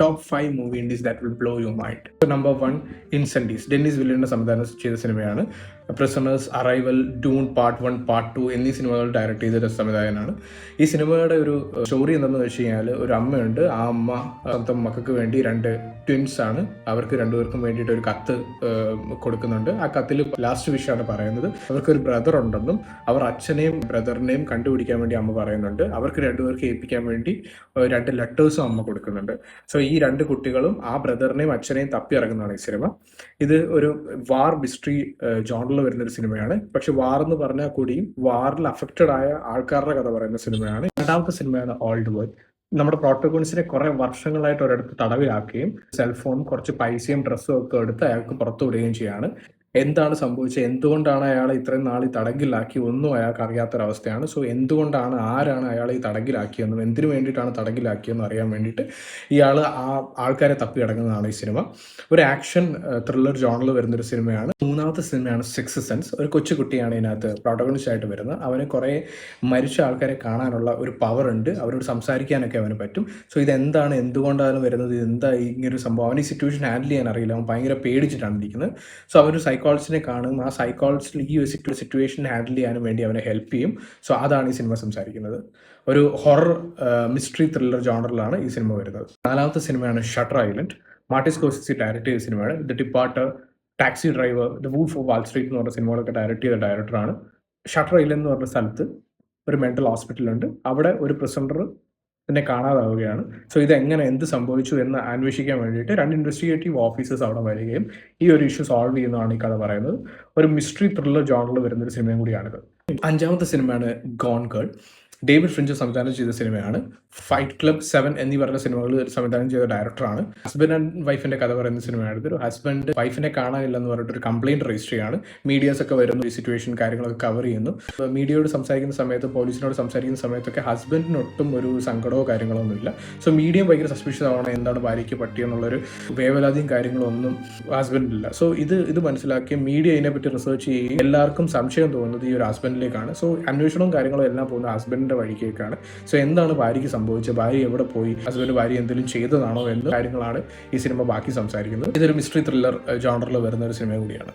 top 5 movie indies that will blow your mind. So number 1, Incendies. Dennis വില്ലിയന്റെ സംവിധാനം ചെയ്ത സിനിമയാണ്. Prisoners, arrival, Doon part 1, part 2 എന്നീ സിനിമകൾ direct ചെയ്ത സംവിധായകനാണ്. ഈ സിനിമയുടെ ഒരു സ്റ്റോറി എന്താണെന്ന് വെച്ച് കഴിഞ്ഞാൽ, ഒരു അമ്മയുണ്ട്. ആ അമ്മ സ്വന്തം മക്കൾക്ക് വേണ്ടി 2 ട്വിൻസ് ആണ്, അവർക്ക് രണ്ടുപേർക്കും വേണ്ടിയിട്ട് ഒരു കത്ത് കൊടുക്കുന്നുണ്ട്. ആ കത്തിൽ ലാസ്റ്റ് വിഷയമാണ് പറയുന്നത്, അവർക്കൊരു ബ്രദർ ഉണ്ടെന്നും അവർ അച്ഛനെയും ബ്രദറിനെയും കണ്ടുപിടിക്കാൻ വേണ്ടി അമ്മ പറയുന്നുണ്ട്. അവർക്ക് രണ്ടുപേർക്ക് ഏൽപ്പിക്കാൻ വേണ്ടി 2 ലെറ്റേഴ്സും അമ്മ കൊടുക്കുന്നുണ്ട്. സോ ഈ 2 കുട്ടികളും ആ ബ്രദറിനെയും അച്ഛനെയും തപ്പി ഇറങ്ങുന്നതാണ് ഈ സിനിമ. ഇത് ഒരു വാർ മിസ്റ്ററി ജോണറിൽ വരുന്നൊരു സിനിമയാണ്. പക്ഷെ വാർ എന്ന് പറഞ്ഞാൽ കൂടിയും വാറിൽ അഫക്റ്റഡ് ആയ ആൾക്കാരുടെ കഥ പറയുന്ന സിനിമയാണ്. രണ്ടാമത്തെ സിനിമയാണ് ഓൾഡ് വേൾഡ്. നമ്മുടെ പ്രോട്ടോഗോണിസ്റ്റിനെ കുറെ വർഷങ്ങളായിട്ട് ഒരിടത്ത് തടവിലാക്കുകയും സെൽഫോൺ, കുറച്ച് പൈസയും ഡ്രസ്സും ഒക്കെ എടുത്ത് അയാൾക്ക് പുറത്തു വിടുകയും ചെയ്യാണ്. എന്താണ് സംഭവിച്ചത്, എന്തുകൊണ്ടാണ് അയാളെ ഇത്രയും നാൾ ഈ തടങ്കിലാക്കി, ഒന്നും അയാൾക്ക് അറിയാത്തൊരവസ്ഥയാണ്. സോ എന്തുകൊണ്ടാണ്, ആരാണ് അയാളെ ഈ തടങ്കിലാക്കിയെന്നും എന്തിനു വേണ്ടിയിട്ടാണ് തടങ്കിലാക്കിയെന്നും അറിയാൻ വേണ്ടിയിട്ട് ഇയാൾ ആ ആൾക്കാരെ തപ്പി കിടക്കുന്നതാണ് ഈ സിനിമ. ഒരു ആക്ഷൻ ത്രില്ലർ ജോണറിൽ വരുന്നൊരു സിനിമയാണ്. മൂന്നാമത്തെ സിനിമയാണ് സിക്സ് സെൻസ്. ഒരു കൊച്ചുകുട്ടിയാണ് ഇതിനകത്ത് പ്രോട്ടോഗണിസ്റ്റ് ആയിട്ട് വരുന്നത്. അവന് കുറേ മരിച്ച ആൾക്കാരെ കാണാനുള്ള ഒരു പവർ ഉണ്ട്, അവരോട് സംസാരിക്കാനൊക്കെ അവന് പറ്റും. സോ ഇതെന്താണ്, എന്തുകൊണ്ടാണ് വരുന്നത്, എന്താ ഇങ്ങനൊരു സംഭവം, അവന് ഈ സിറ്റുവേഷൻ ഹാൻഡിൽ ചെയ്യാൻ അറിയില്ല, അവൻ ഭയങ്കര പേടിച്ചിട്ടാണ് ഇരിക്കുന്നത്. സോ അവനൊരു സൈക്കോളജിസ്റ്റിനെ കാണും, ആ സൈക്കോളജിസ്റ്റിൽ ഈ ഒരു സിറ്റുവേഷൻ ഹാൻഡിൽ ചെയ്യാനും വേണ്ടി അവനെ ഹെൽപ്പ് ചെയ്യും. സോ അതാണ് ഈ സിനിമ സംസാരിക്കുന്നത്. ഒരു ഹൊറർ മിസ്റ്ററി ത്രില്ലർ ജോണറിലാണ് ഈ സിനിമ വരുന്നത്. നാലാമത്തെ സിനിമയാണ് shutter island. Martin Scorsese direct ചെയ്ത സിനിമയാണ്. The departed, taxi driver, the wolf of wall street എന്ന് പറഞ്ഞ സിനിമകളൊക്കെ ഡയറക്റ്റ് ചെയ്ത ഡയറക്ടറാണ്. ഷട്ടർ ഐലൻഡ് എന്ന് പറഞ്ഞ സ്ഥലത്ത് ഒരു മെന്റൽ ഹോസ്പിറ്റലുണ്ട്. അവിടെ ഒരു പ്രിസണർ തന്നെ കാണാതാവുകയാണ്. സോ ഇതെങ്ങനെ, എന്ത് സംഭവിച്ചു എന്ന് അന്വേഷിക്കാൻ വേണ്ടിയിട്ട് 2 ഇൻവെസ്റ്റിഗേറ്റീവ് ഓഫീസേഴ്സ് അവിടെ വരികയും ഈ ഒരു ഇഷ്യൂ സോൾവ് ചെയ്യുന്നതാണ് ഈ കഥ പറയുന്നത്. ഒരു മിസ്റ്ററി ത്രില്ലർ ജോണറിൽ വരുന്നൊരു സിനിമയും കൂടിയാണിത്. അഞ്ചാമത്തെ സിനിമയാണ് ഗോൺ ഗേൾ. ഡേവിഡ് ഫ്രിഞ്ച് സംവിധാനം ചെയ്ത സിനിമയാണ്. ഫൈറ്റ് ക്ലബ്, 7 എന്നീ പറഞ്ഞ സിനിമകൾ സംവിധാനം ചെയ്ത ഡയറക്ടറാണ്. ഹസ്ബൻഡ് ആൻഡ് വൈഫിന്റെ കഥ പറയുന്ന സിനിമയാണ്. ഒരു ഹസ്ബൻഡ് വൈഫിനെ കാണാനില്ലെന്ന് പറഞ്ഞിട്ട് ഒരു കംപ്ലൈന്റ് രജിസ്റ്റർ ചെയ്യാണ്. മീഡിയാസ് ഒക്കെ വരുന്നു, ഈ സിറ്റുവേഷൻ കാര്യങ്ങളൊക്കെ കവർ ചെയ്യുന്നു. മീഡിയയോട് സംസാരിക്കുന്ന സമയത്ത്, പോലീസിനോട് സംസാരിക്കുന്ന സമയത്തൊക്കെ ഹസ്ബൻഡിനൊട്ടും ഒരു സങ്കടമോ കാര്യങ്ങളോ ഒന്നുമില്ല. സോ മീഡിയം ഭയങ്കര സസ്പീഷ്യസ് ആവണം, എന്താണ് ഭാര്യയ്ക്ക് പറ്റിയെന്നുള്ളൊരു വേവലാതിയും കാര്യങ്ങളൊന്നും ഹസ്ബൻഡില്ല. സോ ഇത് മനസ്സിലാക്കി മീഡിയ ഇതിനെപ്പറ്റി റിസർച്ച് ചെയ്യുകയും എല്ലാവർക്കും സംശയം തോന്നുന്നത് ഈ ഒരു ഹസ്ബൻഡിലേക്കാണ്. സോ അന്വേഷണവും കാര്യങ്ങളും എല്ലാം പോകുന്ന ഹസ്ബൻഡിന്റെ വഴിക്കേക്കാണ്. സോ എന്താണ് ഭാര്യയ്ക്ക് സംഭവിച്ചത്, ഭാര്യ എവിടെ പോയി, ഹസ്ബൻഡ് ഭാര്യ എന്തെങ്കിലും ചെയ്തതാണോ എന്ന കാര്യങ്ങളാണ് ഈ സിനിമ ബാക്കി സംസാരിക്കുന്നത്. ഇതൊരു മിസ്റ്ററി ത്രില്ലർ ജോണറിൽ വരുന്ന ഒരു സിനിമ കൂടിയാണ്.